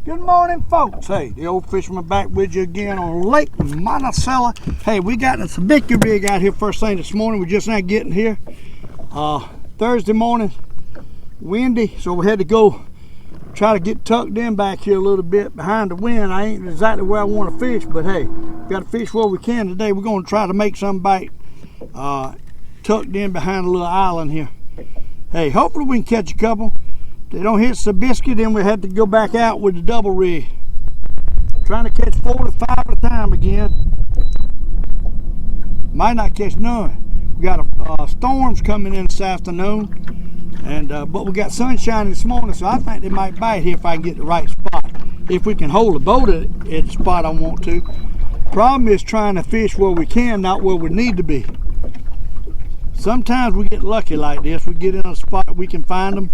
Good morning, folks. Hey, the Old Fisherman back with you again on Lake Monticello. Hey, we got the sabicki rig out here first thing this morning. We're just not getting here. Thursday morning, windy, so we had to go try to get tucked in back here a little bit behind the wind. I ain't exactly where I want to fish, but hey, we got to fish where we can today. We're going to try to make some bite tucked in behind a little island here. Hey, hopefully we can catch a couple. If they don't hit sabicki, then we had to go back out with the double rig. Trying to catch 4 to 5 at a time again. Might not catch none. We got storms coming in this afternoon, and but we got sunshine this morning, so I think they might bite here if I can get the right spot. If we can hold the boat at the spot I want to. Problem is trying to fish where we can, not where we need to be. Sometimes we get lucky like this. We get in a spot we can find them,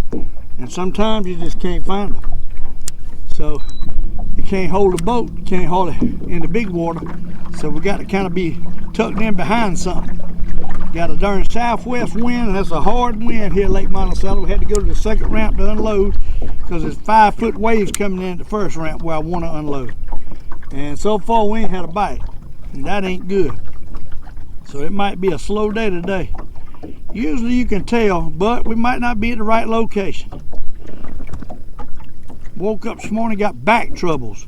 and sometimes you just can't find them. So you can't hold the boat, you can't hold it in the big water. So we got to kind of be tucked in behind something. Got a darn southwest wind, and that's a hard wind here at Lake Monticello. We had to go to the second ramp to unload because there's 5-foot waves coming in at the first ramp where I want to unload. And so far we ain't had a bite, and that ain't good. So it might be a slow day today. Usually you can tell, but we might not be at the right location. Woke up this morning, got back troubles.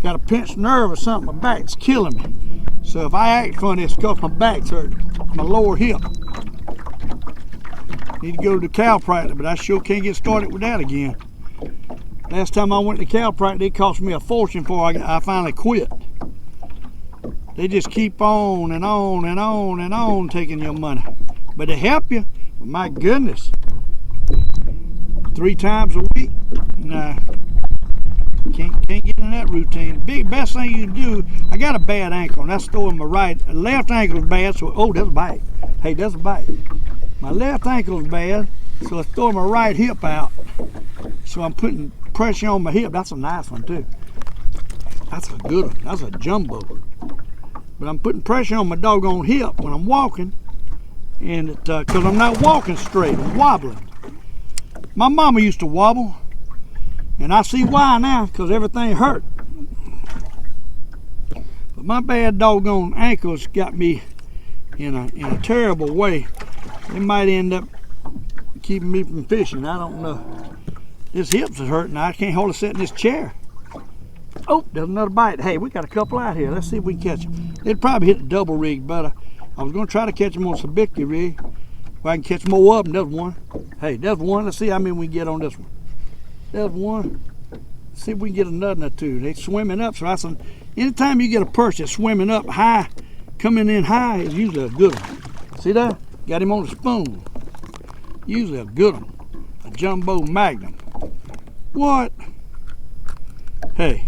Got a pinched nerve or something, my back's killing me. So if I act funny, it's because my back's hurt, my lower hip. Need to go to the chiropractor, but I sure can't get started with that again. Last time I went to the chiropractor, it cost me a fortune before I finally quit. They just keep on and on and on and on taking your money. But they help you, my goodness. 3 times a week? Nah. Can't get in that routine. Best thing you can do, I got a bad ankle, and that's throwing my left ankle is bad, so, oh, that's a bite. Hey, that's a bite. My left ankle is bad, so it's throwing my right hip out. So I'm putting pressure on my hip. That's a nice one, too. That's a good one. That's a jumbo. But I'm putting pressure on my doggone hip when I'm walking, and because I'm not walking straight, I'm wobbling. My mama used to wobble, and I see why now, because everything hurt. But my bad doggone ankles got me in a terrible way. It might end up keeping me from fishing. I don't know. This hips is hurting. I can't hold it set in this chair. Oh, there's another bite. Hey, we got a couple out here. Let's see if we can catch them. They'd probably hit the double rig better. I was going to try to catch them on sabicki rig. If I can catch more of them, there's one. Hey, there's one. Let's see how many we can get on this one. There's one. Let's see if we can get another or two. They swimming up. So anytime you get a perch that's swimming up high, coming in high, is usually a good one. See that? Got him on the spoon. Usually a good one. A jumbo magnum. What? Hey,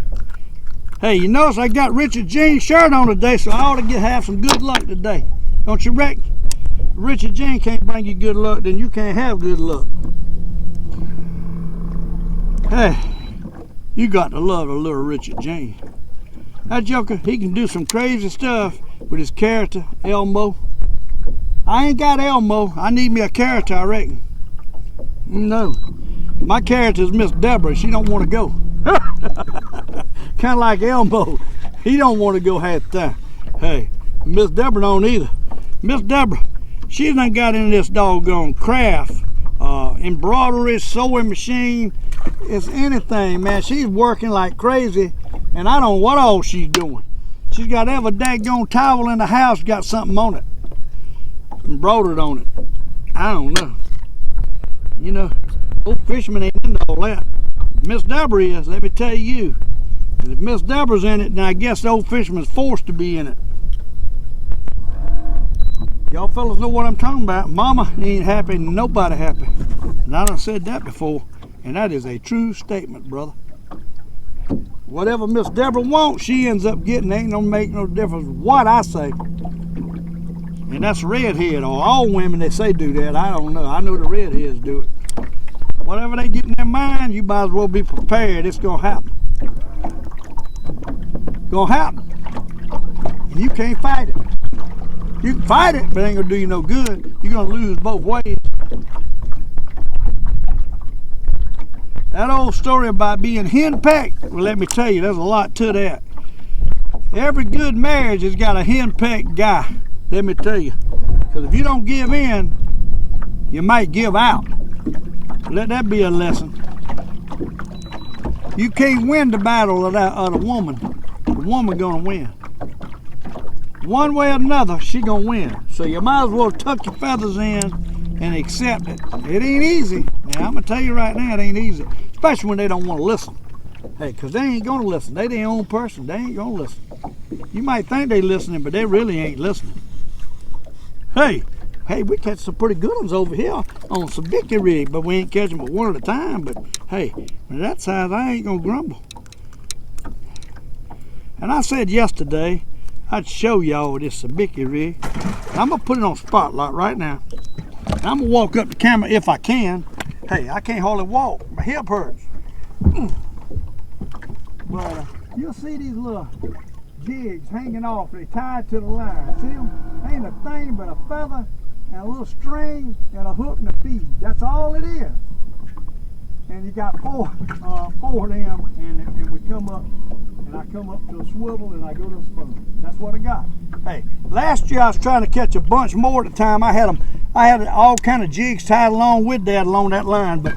you notice I got Richard Jean's shirt on today, so I ought to have some good luck today. Don't you reckon? If Richard Jean can't bring you good luck, then you can't have good luck. Hey, you got to love a little Richard Jean. That joker, he can do some crazy stuff with his character, Elmo. I ain't got Elmo. I need me a character, I reckon. No, my character is Miss Deborah. She don't want to go. Kind of like Elmo. He don't want to go half the time. Hey, Miss Deborah don't either. Miss Deborah, she done got into this doggone craft, embroidery, sewing machine. It's anything, man. She's working like crazy, and I don't know what all she's doing. She's got every daggone towel in the house got something on it, embroidered on it. I don't know. You know, Old Fisherman ain't into all that. Miss Deborah is, let me tell you. And if Miss Deborah's in it, then I guess the Old Fisherman's forced to be in it. Y'all fellas know what I'm talking about. Mama ain't happy, nobody happy. And I done said that before, and that is a true statement, brother. Whatever Miss Deborah wants, she ends up getting. Ain't gonna make no difference what I say. And that's redhead, or all women that say do that. I don't know. I know the redheads do it. Whatever they get in their mind, you might as well be prepared. It's gonna happen. Gonna happen. And you can't fight it. You can fight it, but it ain't gonna do you no good. You're gonna lose both ways. That old story about being henpecked, well, let me tell you, there's a lot to that. Every good marriage has got a henpecked guy, let me tell you. Because if you don't give in, you might give out. Let that be a lesson. You can't win the battle of the woman. The woman gonna win. One way or another, she gonna win. So you might as well tuck your feathers in and accept it. It ain't easy. Now, I'm gonna tell you right now, it ain't easy. Especially when they don't want to listen. Hey, because they ain't gonna listen. They their own person. They ain't gonna listen. You might think they listening, but they really ain't listening. Hey, we catch some pretty good ones over here on some bicky rig, but we ain't catching but one at a time. But hey, when that size, I ain't gonna grumble. And I said yesterday, I'd show y'all this sabiki rig. I'm gonna put it on spotlight right now. And I'm gonna walk up the camera if I can. Hey, I can't hardly walk. My hip hurts. But you'll see these little jigs hanging off. They tied to the line. See them? Ain't a thing but a feather and a little string and a hook and a feed. That's all it is. And you got four of them, and we come up, and I come up to a swivel, and I go to the spoon. That's what I got. Hey, last year I was trying to catch a bunch more at the time. I had all kind of jigs tied along with that along that line, but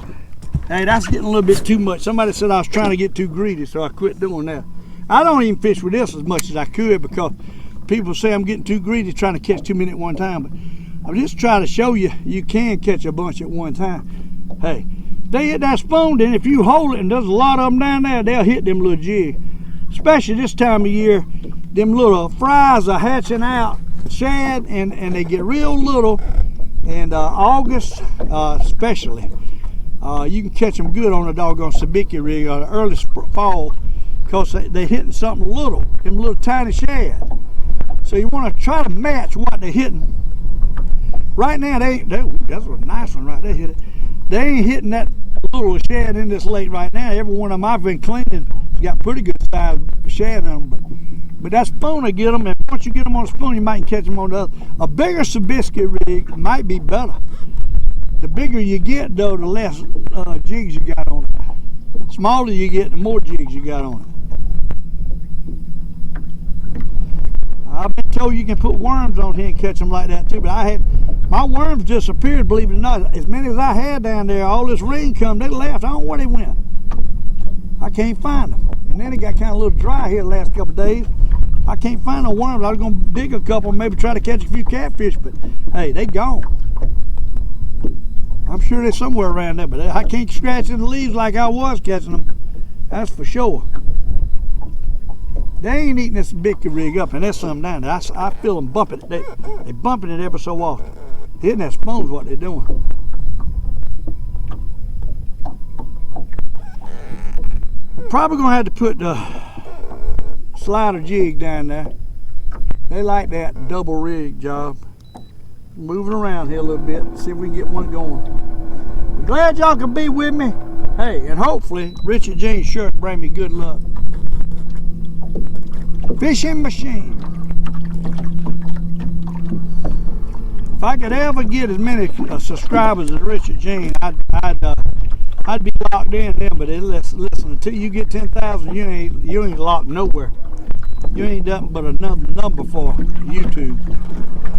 hey, that's getting a little bit too much. Somebody said I was trying to get too greedy, so I quit doing that. I don't even fish with this as much as I could because people say I'm getting too greedy trying to catch too many at one time. But I'm just trying to show you you can catch a bunch at one time. Hey, they hit that spoon, then if you hold it, and there's a lot of them down there, they'll hit them little jigs. Especially this time of year, them little fries are hatching out, shad, and they get real little. And August especially, you can catch them good on a doggone sabiki rig or the early fall because they're hitting something little, them little tiny shad. So you want to try to match what they're hitting. Right now, that's a nice one right there, hit it. They ain't hitting that little shad in this lake right now. Every one of them I've been cleaning has got pretty good size shad in them. But that spoon will get them, and once you get them on a spoon, you might catch them on the other. A bigger sabiki rig might be better. The bigger you get, though, the less jigs you got on it. The smaller you get, the more jigs you got on it. I've been told you can put worms on here and catch them like that too, but my worms disappeared, believe it or not. As many as I had down there, all this rain come, they left. I don't know where they went. I can't find them. And then it got kind of a little dry here the last couple of days. I can't find no worms. I was going to dig a couple, maybe try to catch a few catfish, but hey, they gone. I'm sure they're somewhere around there, but I can't scratch in the leaves like I was catching them. That's for sure. They ain't eating this bicky rig up, and there's some down there. I feel them bumping it. They bumping it ever so often. Hitting that spoon's what they're doing. Probably gonna have to put the slider jig down there. They like that double rig job. Moving around here a little bit, see if we can get one going. Glad y'all could be with me. Hey, and hopefully Richard Jean's shirt bring me good luck. Fishing machine. If I could ever get as many subscribers as Richard Jean, I'd be locked in then. But listen, until you get 10,000, you ain't locked nowhere. You ain't nothing but another number for YouTube.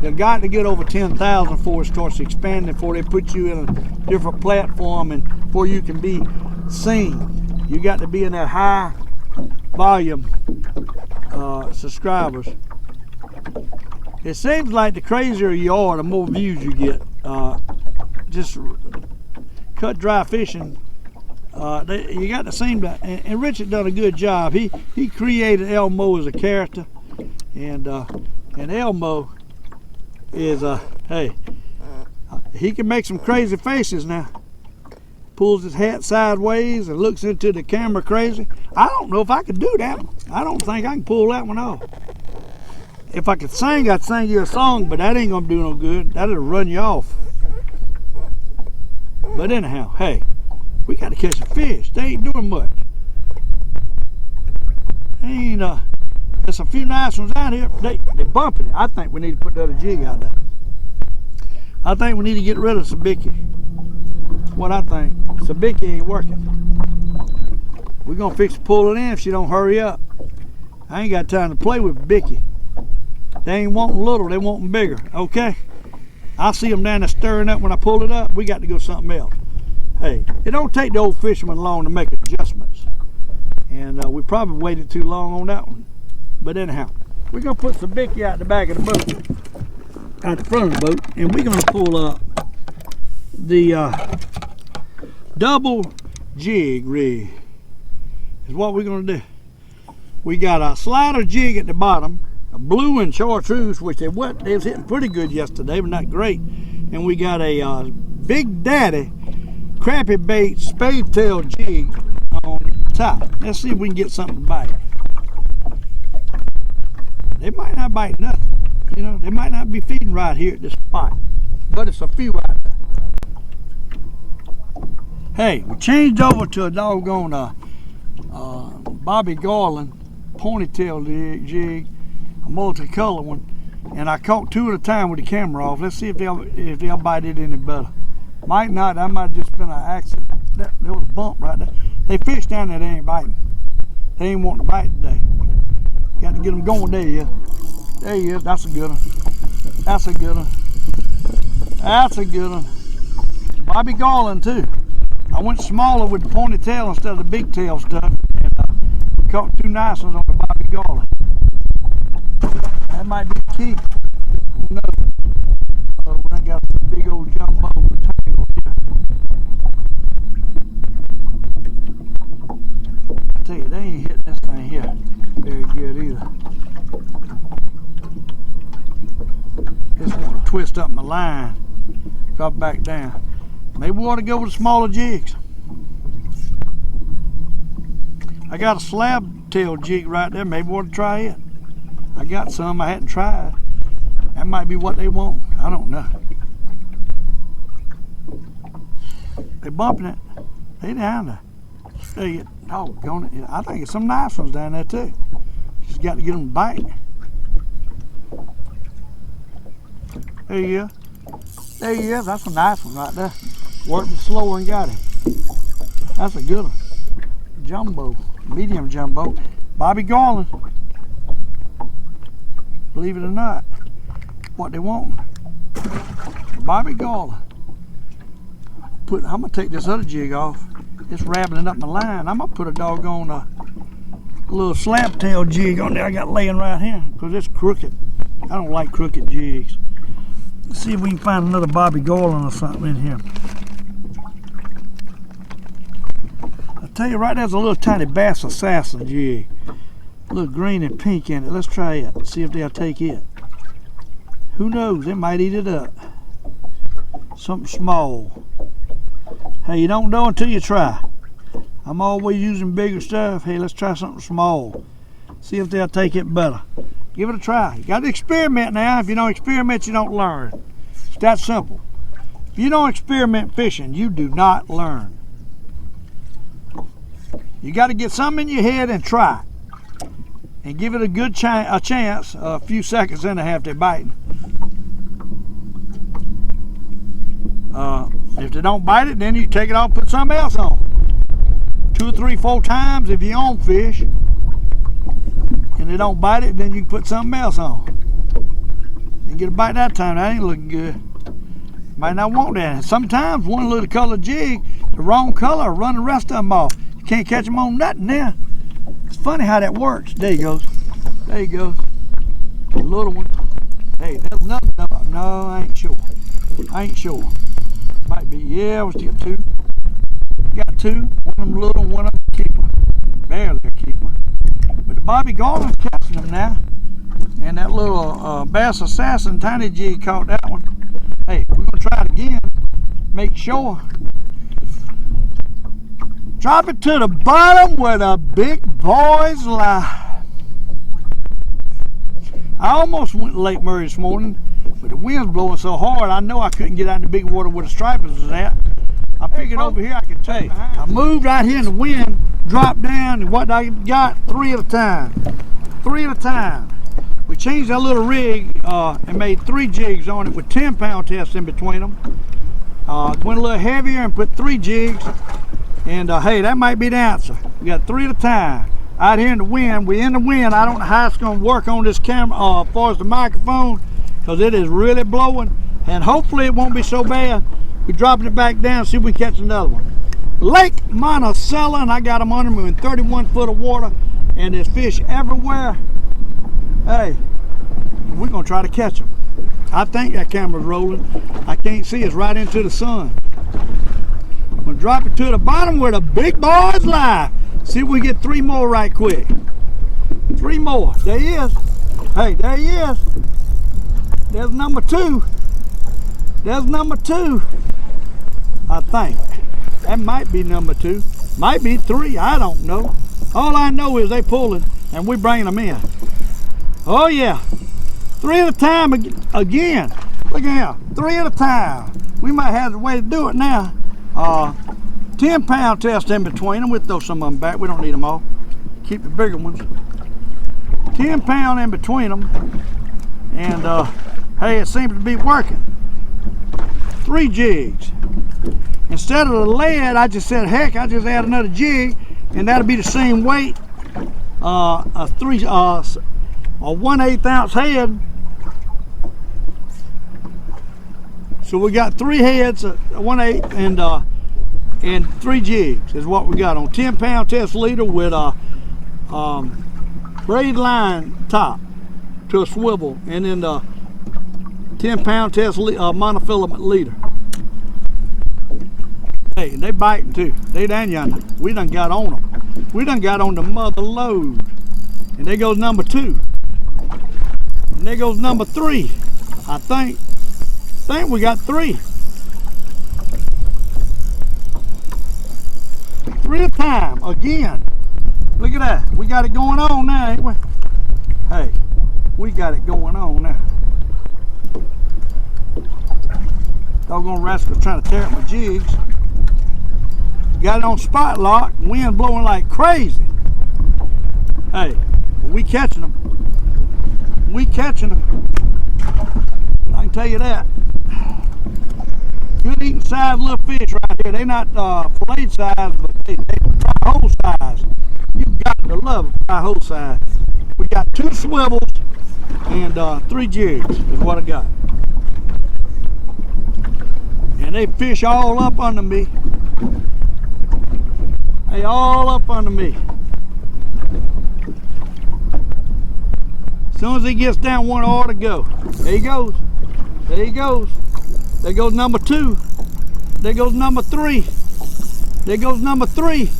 They've got to get over 10,000 before it starts expanding, before they put you in a different platform and before you can be seen. You got to be in that high volume subscribers. It seems like the crazier you are, the more views you get. Just cut dry fishing. You got to seem to, and Richard done a good job. He created Elmo as a character, and Elmo is hey, he can make some crazy faces now. Pulls his hat sideways and looks into the camera crazy. I don't know if I could do that one. I don't think I can pull that one off. If I could sing, I'd sing you a song, but that ain't gonna do no good. That'll run you off. But anyhow, hey, we got to catch some fish. They ain't doing much. There's a few nice ones out here. They're bumping it. I think we need to put the other jig out there. I think we need to get rid of sabiki. What I think. Sabiki ain't working. We're gonna fix to pull it in if she don't hurry up. I ain't got time to play with Bicky. They ain't wanting little, they wanting bigger, okay? I see them down there stirring up when I pull it up. We got to go something else. Hey, it don't take the Old Fisherman long to make adjustments. And we probably waited too long on that one. But anyhow, we're gonna put some Bicky out the back of the boat, out the front of the boat, and we're gonna pull up the double jig rig is what we're gonna do. We got a slider jig at the bottom, a blue and chartreuse, which they was hitting pretty good yesterday, but not great. And we got a Big Daddy crappy bait spade tail jig on top. Let's see if we can get something to bite. They might not bite nothing, you know. They might not be feeding right here at this spot, but it's a few out there. Hey, we changed over to a doggone Bobby Garland ponytail jig, a multicolor one, and I caught two at a time with the camera off. Let's see if they'll bite it any better. Might not. That might have just been an accident. There was a bump right there. They fish down there, they ain't biting. They ain't wanting to bite today. Got to get them going. There he is. There he is. That's a good one. That's a good one. That's a good one. Bobby Garland too. I went smaller with the ponytail instead of the big tail stuff, and caught two nice ones on the Bobby Garland. That might be the key. Who knows? When I got a big old jumbo tangle here. I tell you, they ain't hitting this thing here very good either. This one will twist up my line, drop back down. Maybe we ought to go with smaller jigs. I got a slab tail jig right there. Maybe we ought to try it. I got some I hadn't tried. That might be what they want. I don't know. They bumping it. They down there. They doggone it. I think it's some nice ones down there too. Just got to get them to bite. There you go. There he is. That's a nice one right there. Worked it slow and got him. That's a good one. Jumbo. Medium jumbo. Bobby Garland. Believe it or not. What they want. Bobby Garland. I'm gonna take this other jig off. It's rattling up my line. I'm gonna put a doggone little slab tail jig on there I got laying right here because it's crooked. I don't like crooked jigs. Let's see if we can find another Bobby Garland or something in here. I tell you right there's a little tiny Bass Assassin jig. A little green and pink in it. Let's try it. See if they'll take it. Who knows? They might eat it up. Something small. Hey, you don't know until you try. I'm always using bigger stuff. Hey, let's try something small. See if they'll take it better. Give it a try. You got to experiment now. If you don't experiment, you don't learn. It's that simple. If you don't experiment fishing, you do not learn. You got to get something in your head and try it. And give it a good chance. A few seconds in to have they biting. If they don't bite it, then you take it off and put something else on. 2 or 3, 4 times if you own fish. And they don't bite it, then you can put something else on. And get a bite that time. That ain't looking good. Might not want that. Sometimes one little color jig, the wrong color, run the rest of them off. You can't catch them on nothing there. It's funny how that works. There he goes. There he goes. A little one. Hey, there's nothing. No, I ain't sure. I ain't sure. Might be. Yeah, we still got 2. Got 2. One of them little, one of them keeper. Barely a keeper. But the Bobby Garland's catching them now. And that little Bass Assassin tiny jig caught that one. Hey, we're going to try it again. Make sure. Drop it to the bottom where the big boys lie. I almost went to Lake Murray this morning, but the wind's blowing so hard, I know I couldn't get out in the big water where the stripers was at. I figured over here I could take. I moved right here in the wind, dropped down, and what I got, 3 at a time. 3 at a time. We changed that little rig and made 3 jigs on it with 10-pound tests in between them. Went a little heavier and put 3 jigs. And hey, that might be the answer. We got 3 at a time. Out here in the wind. We're in the wind. I don't know how it's going to work on this camera as far as the microphone, because it is really blowing. And hopefully it won't be so bad. We're dropping it back down, see if we catch another one. Lake Monticello, and I got them under me in 31 foot of water, and there's fish everywhere. Hey, we're going to try to catch them. I think that camera's rolling. I can't see, it's right into the sun. I'm going to drop it to the bottom where the big boys lie. See if we get 3 more right quick. 3 more. There he is. Hey, there he is. There's number 2. There's number 2. I think. That might be number 2. Might be 3. I don't know. All I know is they pulling and we bringing them in. Oh yeah. 3 at a time again. Look at here. 3 at a time. We might have the way to do it now. 10-pound test in between them. We'll throw some of them back. We don't need them all. Keep the bigger ones. 10-pound in between them. And hey, it seems to be working. 3 jigs. Instead of the lead, I just said, heck, I just add another jig, and that'll be the same weight. A 1/8 ounce head. So we got 3 heads, 1/8, and 3 jigs is what we got on 10-pound test leader with a braid line top to a swivel, and then the 10-pound test monofilament leader. Hey, they biting too. They down yonder. We done got on them. We done got on the mother load. And there goes number 2. And there goes number 3. I think we got 3. 3 at a time again. Look at that. We got it going on now, ain't we? Hey, we got it going on now. Doggone rascals trying to tear up my jigs. Got it on spot lock. Wind blowing like crazy. Hey, we catching them. We catching them. I can tell you that. Good eating size little fish right here. They not fillet size, but they fry hole size. You got to love fry hole size. We got 2 swivels and 3 jigs is what I got. And they fish all up under me. They all up under me. As soon as he gets down, one ought to go. There he goes. There he goes. There goes number 2. There goes number 3. There goes number 3.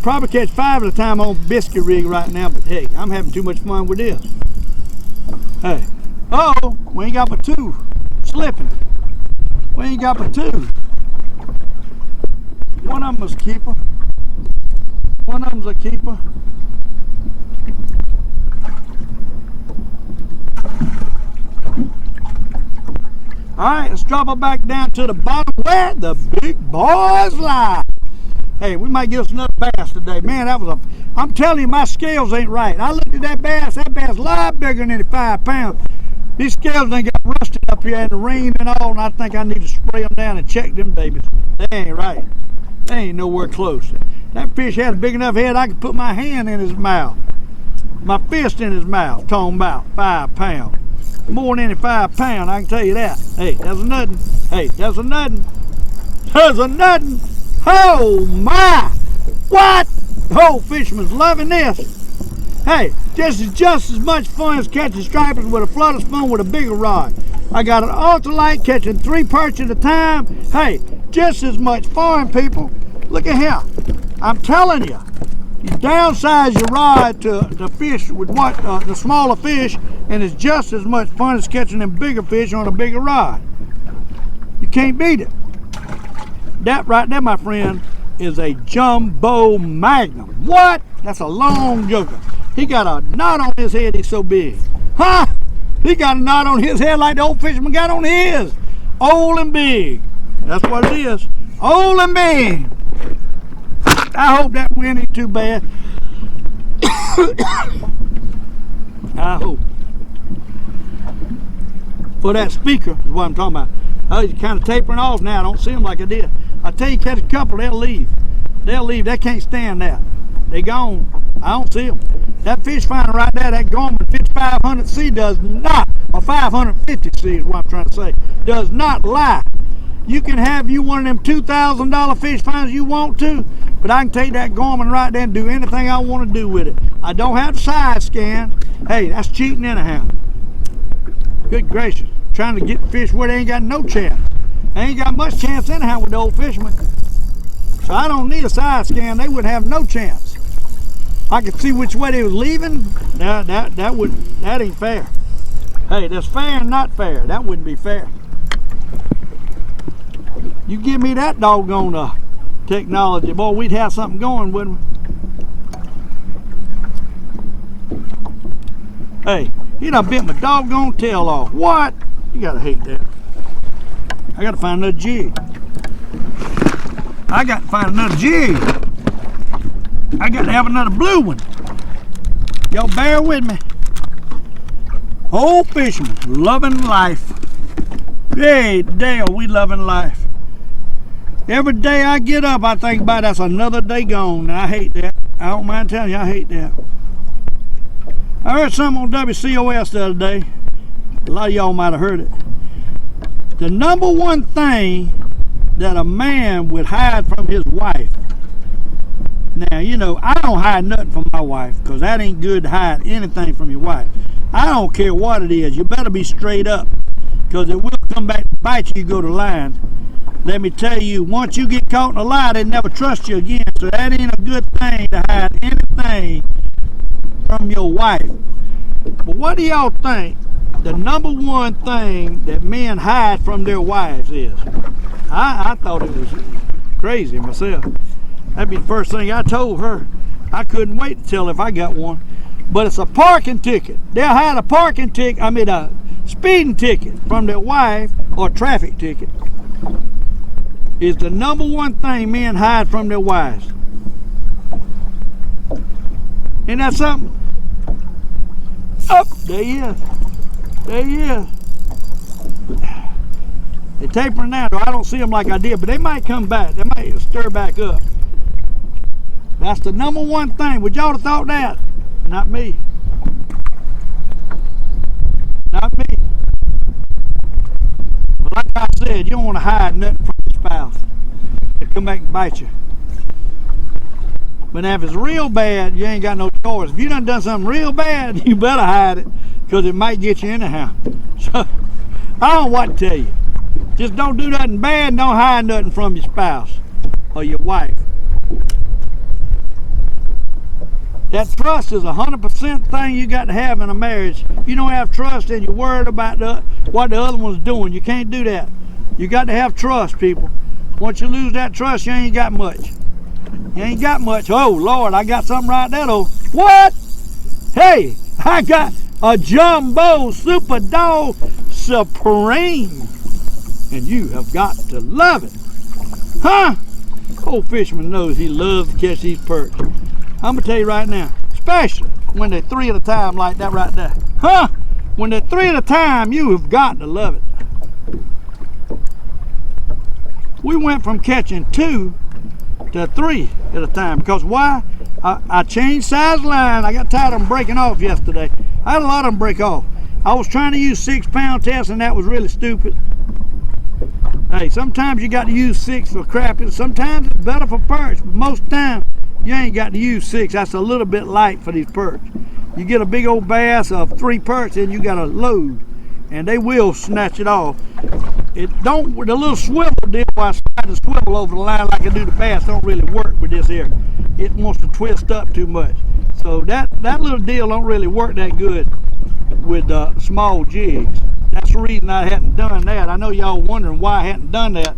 Probably catch 5 at a time on biscuit rig right now, but hey, I'm having too much fun with this. Hey. Uh-oh, we ain't got but 2. Slipping. We ain't got but 2. One of them is a keeper. One of them's a keeper. Alright, let's drop it back down to the bottom where the big boys lie. Hey, we might get us another bass today. Man, that was I'm telling you, my scales ain't right. I looked at that bass a lot bigger than 5 pounds. These scales done got rusted up here in the rain and all, and I think I need to spray them down and check them babies. They ain't right. They ain't nowhere close. That fish had a big enough head I could put my hand in his mouth. My fist in his mouth, talking about 5 pounds. More than any 5 pounds, I can tell you that. Hey, that's a nothing. Hey, that's a nothing. That's a nothing. Oh my! What? Old Fisherman's loving this. Hey, this is just as much fun as catching stripers with a flutter spoon with a bigger rod. I got an ultralight catching 3 perch at a time. Hey, just as much fun, people. Look at here. I'm telling you. You downsize your rod to fish with the smaller fish, and it's just as much fun as catching them bigger fish on a bigger rod. You can't beat it. That right there, my friend, is a jumbo magnum. What? That's a long joker. He got a knot on his head, he's so big. Huh? He got a knot on his head like the old fisherman got on his. Old and big. That's what it is. Old and big. I hope that wind ain't too bad. I hope. For that speaker is what I'm talking about. Oh, he's kind of tapering off now. I don't see him like I did. I tell you, catch a couple, they'll leave. They'll leave. They can't stand that. They gone. I don't see them. That fish finder right there, that Gorman 5500C does not, or 550C is what I'm trying to say, does not lie. You can have you one of them $2,000 fish finders you want to, but I can take that Gorman right there and do anything I want to do with it. I don't have to side scan. Hey, that's cheating anyhow. Good gracious. Trying to get fish where they ain't got no chance. They ain't got much chance anyhow with the Old Fisherman. So I don't need a side scan. They wouldn't have no chance. I could see which way they was leaving. That ain't fair. Hey, that's fair and not fair. That wouldn't be fair. You give me that doggone technology, boy, we'd have something going, wouldn't we? Hey, he done bit my doggone tail off. What? You gotta hate that. I gotta find another jig. I got to find another jig. I got to have another blue one. Y'all bear with me. Old Fisherman, loving life. Hey, Dale, we loving life. Every day I get up, I think about that's another day gone. And I hate that. I don't mind telling you, I hate that. I heard something on WCOS the other day. A lot of y'all might have heard it. The number one thing that a man would hide from his wife. Now, you know, I don't hide nothing from my wife, because that ain't good to hide anything from your wife. I don't care what it is. You better be straight up, because it will come back to bite you. You go to lying. Let me tell you, once you get caught in a lie, they never trust you again. So that ain't a good thing to hide anything from your wife. But what do y'all think the number one thing that men hide from their wives is? I thought it was crazy myself. That'd be the first thing I told her. I couldn't wait to tell her if I got one. But it's a parking ticket. They'll hide a parking ticket, a speeding ticket from their wife, or a traffic ticket. Is the number one thing men hide from their wives. Isn't that something? Oh, there he is. There he is. They're tapering now, though. I don't see them like I did, but they might come back. They might stir back up. That's the number one thing. Would y'all have thought that? Not me. Not me. But like I said, you don't want to hide nothing from your spouse. They come back and bite you. But now if it's real bad, you ain't got no choice. If you done something real bad, you better hide it, because it might get you anyhow. So, I don't know what to tell you. Just don't do nothing bad, and don't hide nothing from your spouse or your wife. That trust is 100% thing you got to have in a marriage. If you don't have trust, then you're worried about what the other one's doing. You can't do that. You got to have trust, people. Once you lose that trust, you ain't got much. You ain't got much. Oh, Lord, I got something right there, though. What? Hey, I got a Jumbo Super Dog Supreme. And you have got to love it. Huh? Old Fisherman knows he loves to catch these perch. I'm going to tell you right now, especially when they're 3 at a time like that right there. Huh? When they're 3 at a time, you have got to love it. We went from catching 2 to 3 at a time. Because why? I changed size line. I got tired of them breaking off yesterday. I had a lot of them break off. I was trying to use 6-pound test, and that was really stupid. Hey, sometimes you got to use 6 for crappie. Sometimes it's better for perch, but most times you ain't got to use 6. That's a little bit light for these perch. You get a big old bass of 3 perch, and you got to load, and they will snatch it off. It don't, the little swivel deal, where I slide the swivel over the line like I do the bass, don't really work with this here. It wants to twist up too much. So that little deal don't really work that good with small jigs. That's the reason I hadn't done that. I know y'all wondering why I hadn't done that,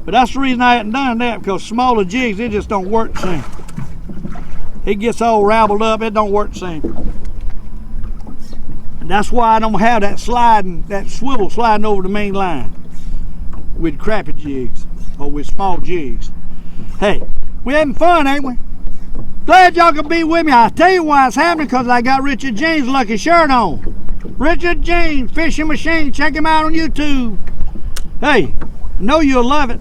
but that's the reason I hadn't done that, because smaller jigs, they just don't work the same. It gets all raveled up, it don't work the same. And that's why I don't have that swivel sliding over the main line with crappie jigs or with small jigs. Hey, we having fun, ain't we? Glad y'all could be with me. I'll tell you why it's happening, because I got Richard James' lucky shirt on. Richard James, Fishing Machine. Check him out on YouTube. Hey, know you'll love it.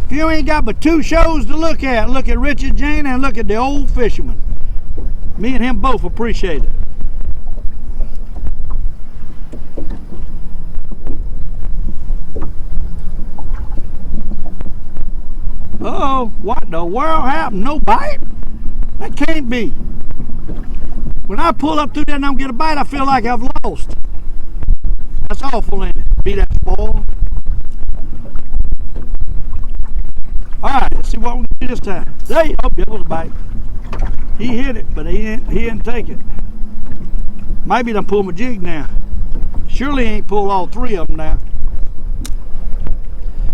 If you ain't got but 2 shows to look at Richard Jane and look at the Old Fisherman. Me and him both appreciate it. Uh-oh, what the world happened? No bite? That can't be. When I pull up through there and I don't get a bite, I feel like I've lost. That's awful, ain't it? Be that spoiled. Alright, let's see what we can do this time. There you go, there was a bite. He hit it, but he didn't take it. Maybe done pull my jig now. Surely he ain't pulled all 3 of them now.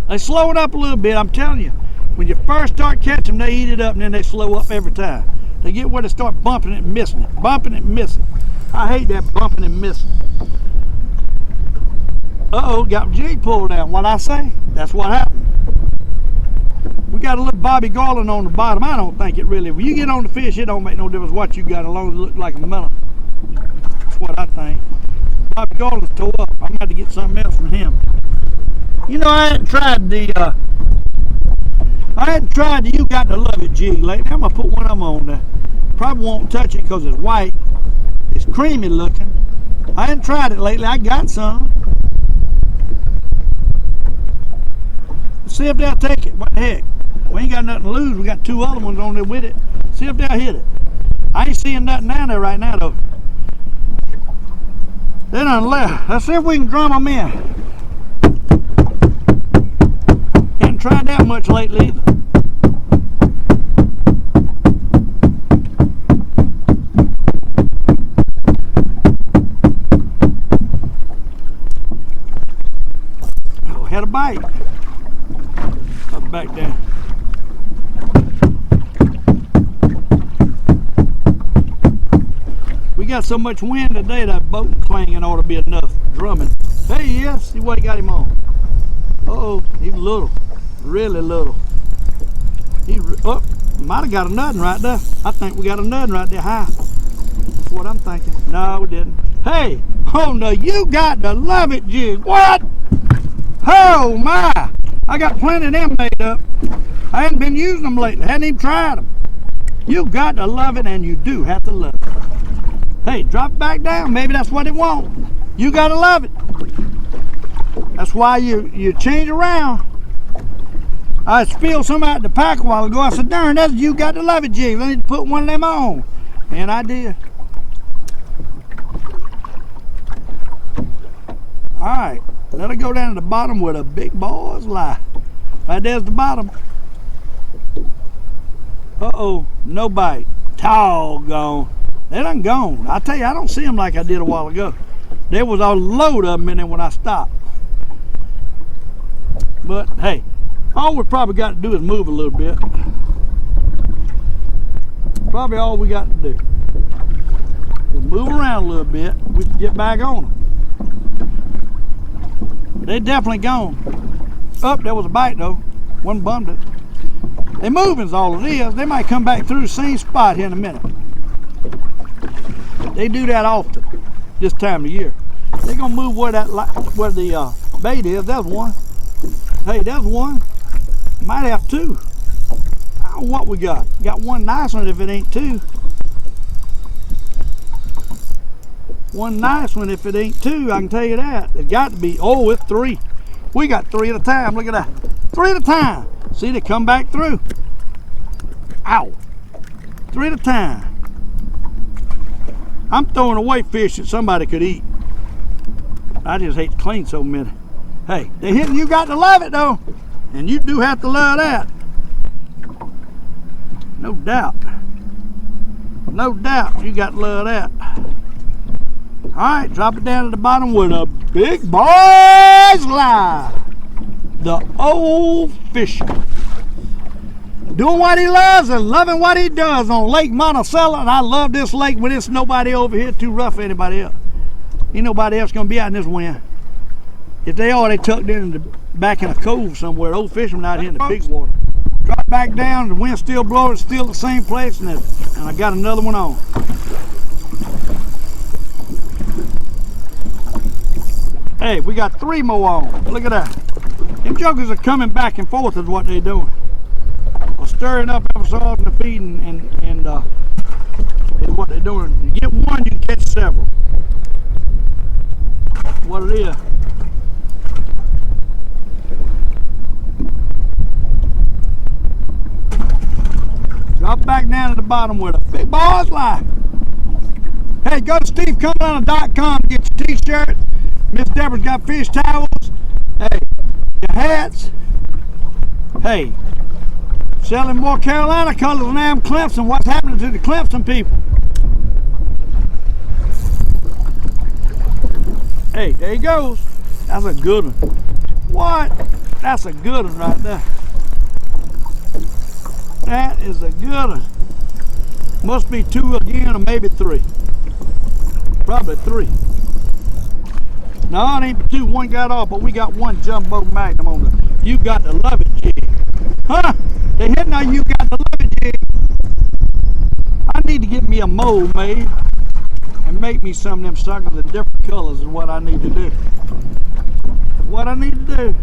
They slow it up a little bit, I'm telling you. When you first start catching them, they eat it up and then they slow up every time. They get where they start bumping it and missing it. Bumping it and missing. I hate that bumping and missing. Uh-oh, got my jig pulled down. What I say? That's what happened. We got a little Bobby Garland on the bottom. I don't think it really. When you get on the fish, it don't make no difference what you got as long as it looks like a melon. That's what I think. Bobby Garland's tore up. I'm going to have to get something else from him. You know, I hadn't tried the You Got to Love It jig lately. I'm going to put one of them on there. Probably won't touch it because it's white. It's creamy looking. I hadn't tried it lately. I got some. Let's see if they'll take it. What the heck? We ain't got nothing to lose. We got 2 other ones on there with it. See if they'll hit it. I ain't seeing nothing down there right now though. They done left. Let's see if we can drum them in. Hadn't tried that much lately either. Oh, had a bite. Up back down. We got so much wind today that boat clanging ought to be enough drumming. There he is. See what he got him on. Uh-oh, he's little. Really little. He might have got a nudding right there. I think we got a nudding right there high. That's what I'm thinking. No, we didn't. Hey, on the You Got to Love It jig. What? Oh my! I got plenty of them made up. I hadn't been using them lately. Hadn't even tried them. You got to love it, and you do have to love it. Hey, drop it back down. Maybe that's what it wants. You got to love it. That's why you change around. I spilled some out the pack a while ago. I said, darn, that's You Got to Love It jig. I need to put one of them on. And I did. All right. Let her go down to the bottom where the big boys lie. Right there's the bottom. Uh-oh, no bite. Doggone. They done gone. I tell you, I don't see them like I did a while ago. There was a load of them in there when I stopped. But hey, all we probably got to do is move a little bit. Probably all we got to do. We'll move around a little bit. We can get back on them. They definitely gone. There was a bite though. One bummed it. They moving's all it is. They might come back through the same spot here in a minute. They do that often this time of year. They're gonna move where the bait is. There's one. Hey, there's one. Might have 2. I don't know what we got. Got one nice one if it ain't 2. One nice one if it ain't 2, I can tell you that. It got to be, oh, it's 3. We got 3 at a time, look at that. 3 at a time. See, they come back through. Ow. 3 at a time. I'm throwing away fish that somebody could eat. I just hate to clean so many. Hey, they hitting You Got to Love It though. And you do have to love that. No doubt. No doubt, you got to love that. Alright, drop it down to the bottom where the big boys lie. The Old Fisherman. Doing what he loves and loving what he does on Lake Monticello. And I love this lake when there's nobody over here too rough for anybody else. Ain't nobody else going to be out in this wind. If they are, they tucked in back in a cove somewhere. Old Fisherman out here in the big water. Drop back down, the wind's still blowing, it's still the same place, and I got another one on. Hey, we got 3 more on. Look at that. Them jokers are coming back and forth is what they're doing. Or stirring up every so often to feed and is what they're doing. You get one, you can catch several. What it is. Drop back down to the bottom with a big boys lie. Hey, go to SteveCumberland.com to get your t-shirt. Miss Deborah's got fish towels. Hey, your hats. Hey, selling more Carolina colors than I am Clemson. What's happening to the Clemson people? Hey, there he goes. That's a good one. What? That's a good one right there. That is a good one. Must be two again or maybe three. Probably three. No, it ain't but two. One got off, but we got one jumbo magnum on the You Got to Love It jig. Huh? They hitting on You Got to Love It jig. I need to get me a mold made and make me some of them suckers in different colors is what I need to do. What I need to do.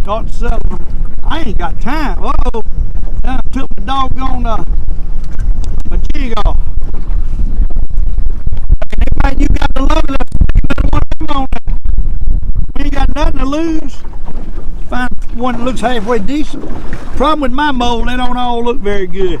Start selling them. I ain't got time. Uh-oh. I took the doggone my jig off. Anybody You Got to Love It, let's another one of them on there. You ain't got nothing to lose. Find one that looks halfway decent. Problem with my mold, they don't all look very good.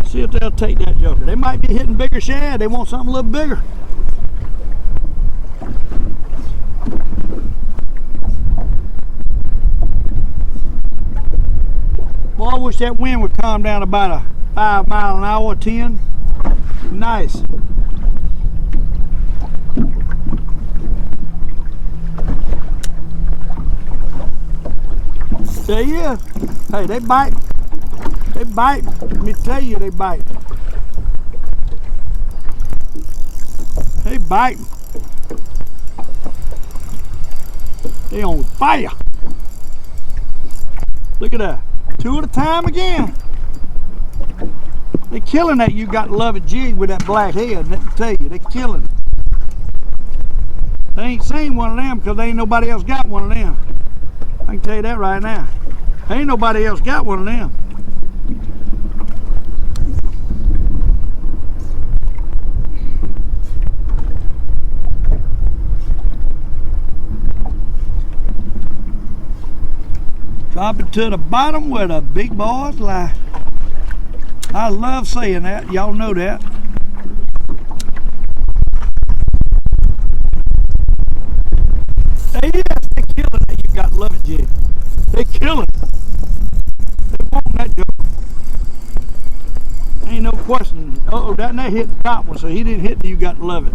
See if they'll take that joker. They might be hitting bigger shad. They want something a little bigger. Boy, I wish that wind would calm down about a 5 mile an hour, 10. Nice. There he is. Hey, they bite. They bite. Let me tell you, they bite. They bite. They on fire. Look at that. Two at a time again. They killing that You Got to Love It jig with that black head. Let me tell you, they killing it. They ain't seen one of them because ain't nobody else got one of them. I can tell you that right now. Ain't nobody else got one of them. Drop it to the bottom where the big boys lie. I love saying that. Y'all know that. They killing it. You Got to Love It jig. They killing it. They want that joke. Ain't no question. Uh-oh, that hit the top one, so he didn't hit the You Got to Love It.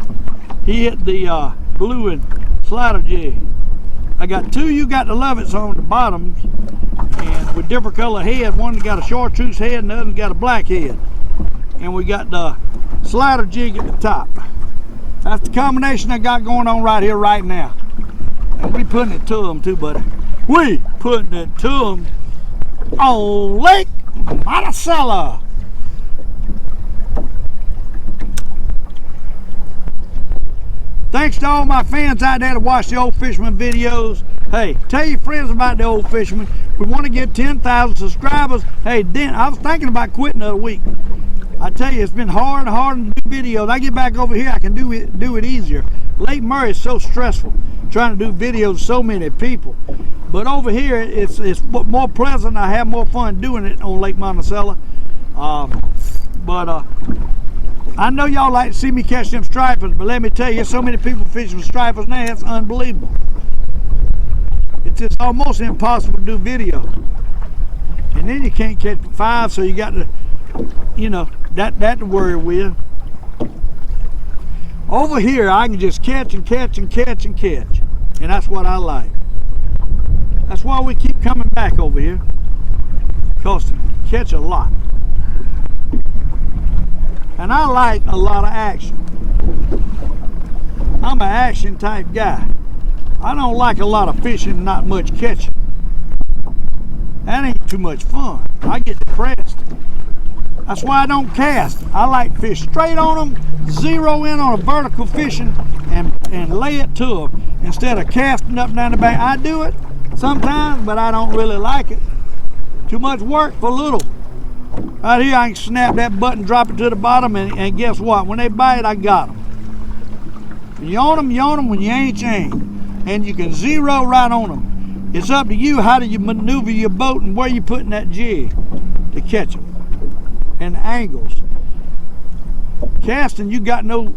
He hit the blue and slider jig. I got two You Got to Love It's on the bottoms, and with different color head. One got a chartreuse head and the other got a black head. And we got the slider jig at the top. That's the combination I got going on right here, right now. And we putting it to them too, buddy. We putting it to them on Lake Monticello. Thanks to all my fans out there to watch the Old Fisherman videos. Hey, tell your friends about the Old Fisherman. We want to get 10,000 subscribers. Hey, then I was thinking about quitting the other week. I tell you, it's been hard to do videos. I get back over here, I can do it easier. Lake Murray is so stressful trying to do videos with so many people. But over here, it's more pleasant. I have more fun doing it on Lake Monticello. I know y'all like to see me catch them stripers, but let me tell you, there's so many people fishing for stripers now, it's unbelievable. It's just almost impossible to do video. And then you can't catch 5, so you got to, you know, that to worry with. Over here, I can just catch and catch and catch and catch. And that's what I like. That's why we keep coming back over here. Because to catch a lot. And I like a lot of action. I'm an action type guy. I don't like a lot of fishing and not much catching. That ain't too much fun. I get depressed. That's why I don't cast. I like to fish straight on them, zero in on a vertical fishing, and lay it to them instead of casting up down the bank. I do it sometimes, but I don't really like it. Too much work for little. Right here, I can snap that button, drop it to the bottom, and guess what? When they bite, I got them. When you own them, you own them. When you ain't, you ain't. And you can zero right on them. It's up to you how do you maneuver your boat and where you putting that jig to catch them. And angles. Casting, you got no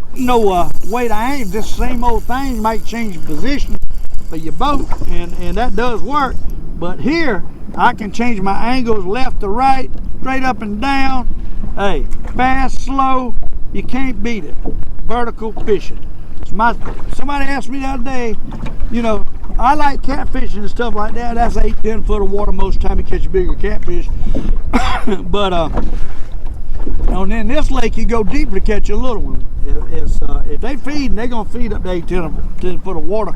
way to aim. This same old thing might change the position of your boat, and that does work. But here, I can change my angles left to right, straight up and down. Hey, fast, slow, you can't beat it. Vertical fishing. Somebody asked me the other day, you know, I like catfishing and stuff like that. That's 8-10 foot of water most of the time you catch a bigger catfish. But and in this lake you go deeper to catch a little one. If they feed, they're gonna feed up to 8-10 foot of water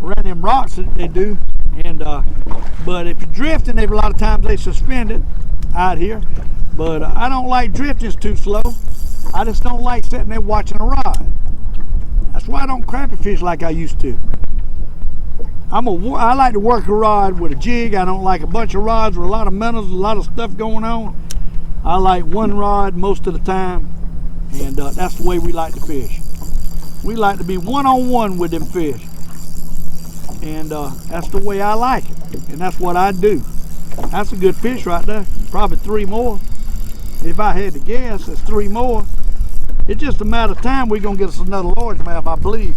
around them rocks that they do. And but if you're drifting, a lot of times they suspend it out here. But I don't like drifting, it's too slow. I just don't like sitting there watching a rod. That's why I don't crappie fish like I used to. I like to work a rod with a jig. I don't like a bunch of rods with a lot of minnows, a lot of stuff going on. I like one rod most of the time, and that's the way we like to fish. We like to be one-on-one with them fish, and that's the way I like it, and that's what I do. That's a good fish right there. Probably 3 more. If I had to guess, it's 3 more. It's just a matter of time we're gonna get us another largemouth, I believe.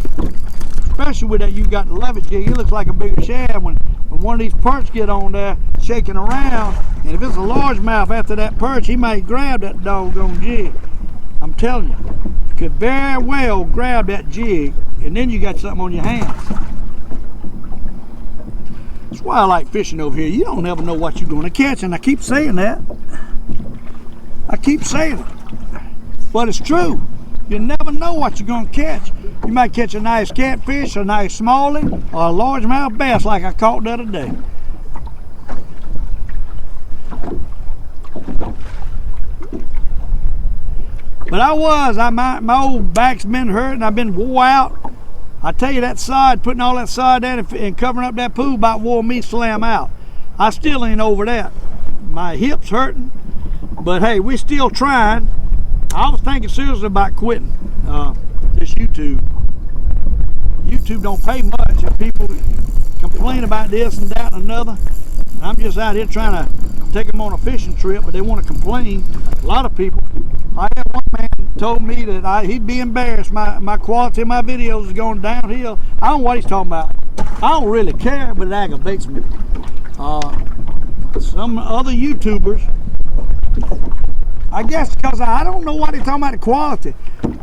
Especially with that you got the leverage jig. It looks like a bigger shad when one of these perch get on there shaking around, and if it's a largemouth after that perch, he might grab that doggone jig. I'm telling you, you could very well grab that jig, and then you got something on your hands. That's why I like fishing over here. You don't ever know what you're gonna catch, and I keep saying that. I keep saying it, but it's true. You never know what you're gonna catch. You might catch a nice catfish, a nice smallie, or a largemouth bass like I caught the other day. But my old back's been hurting. I've been wore out. I tell you, that sod, putting all that sod down and covering up that pool about wore me slam out. I still ain't over that. My hip's hurting, but hey, we're still trying. I was thinking seriously about quitting this YouTube. YouTube don't pay much, and people complain about this and that and another. I'm just out here trying to take them on a fishing trip, but they want to complain. A lot of people. I had one man told me that he'd be embarrassed. My quality of my videos is going downhill. I don't know what he's talking about. I don't really care, but it aggravates me. Some other YouTubers, I guess because I don't know what they're talking about the quality.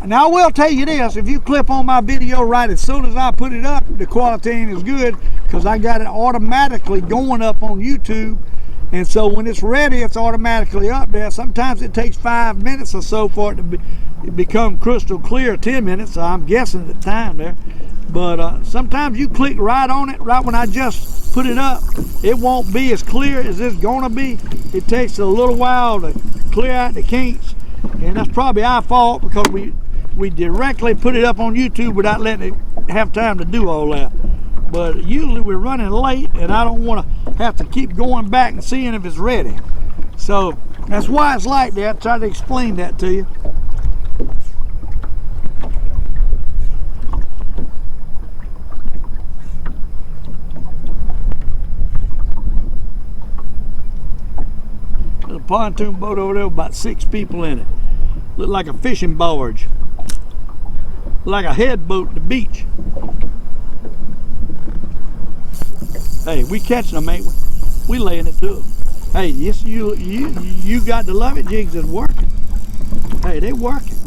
Now I will tell you this, if you clip on my video right as soon as I put it up, the quality ain't as good because I got it automatically going up on YouTube. And so when it's ready, it's automatically up there. Sometimes it takes 5 minutes or so for it to become crystal clear, 10 minutes, so I'm guessing the time there. But sometimes you click right on it, right when I just put it up, it won't be as clear as it's gonna be. It takes a little while to clear out the kinks, and that's probably our fault because we directly put it up on YouTube without letting it have time to do all that. But usually we're running late, and I don't want to have to keep going back and seeing if it's ready. So that's why it's like that. I try to explain that to you. There's a pontoon boat over there with about 6 people in it. Look like a fishing barge. Like a head boat at the beach. Hey, we catching them, ain't we? We laying it to them. Hey, yes, you got the love it jigs that's working. Hey, they working.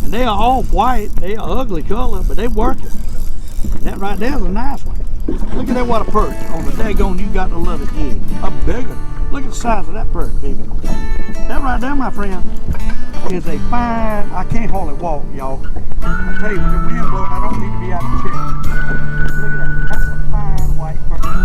And they are all white. They are ugly color, but they working. And that right there's a nice one. Look at that water perch on the daggone you got the love it jig. A bigger. Look at the size of that perch, people. That right there, my friend, is a fine, I can't hardly walk, y'all. I tell you, with the wind blowing, I don't need to be out of the chair. Look at that. That's a fine white perch.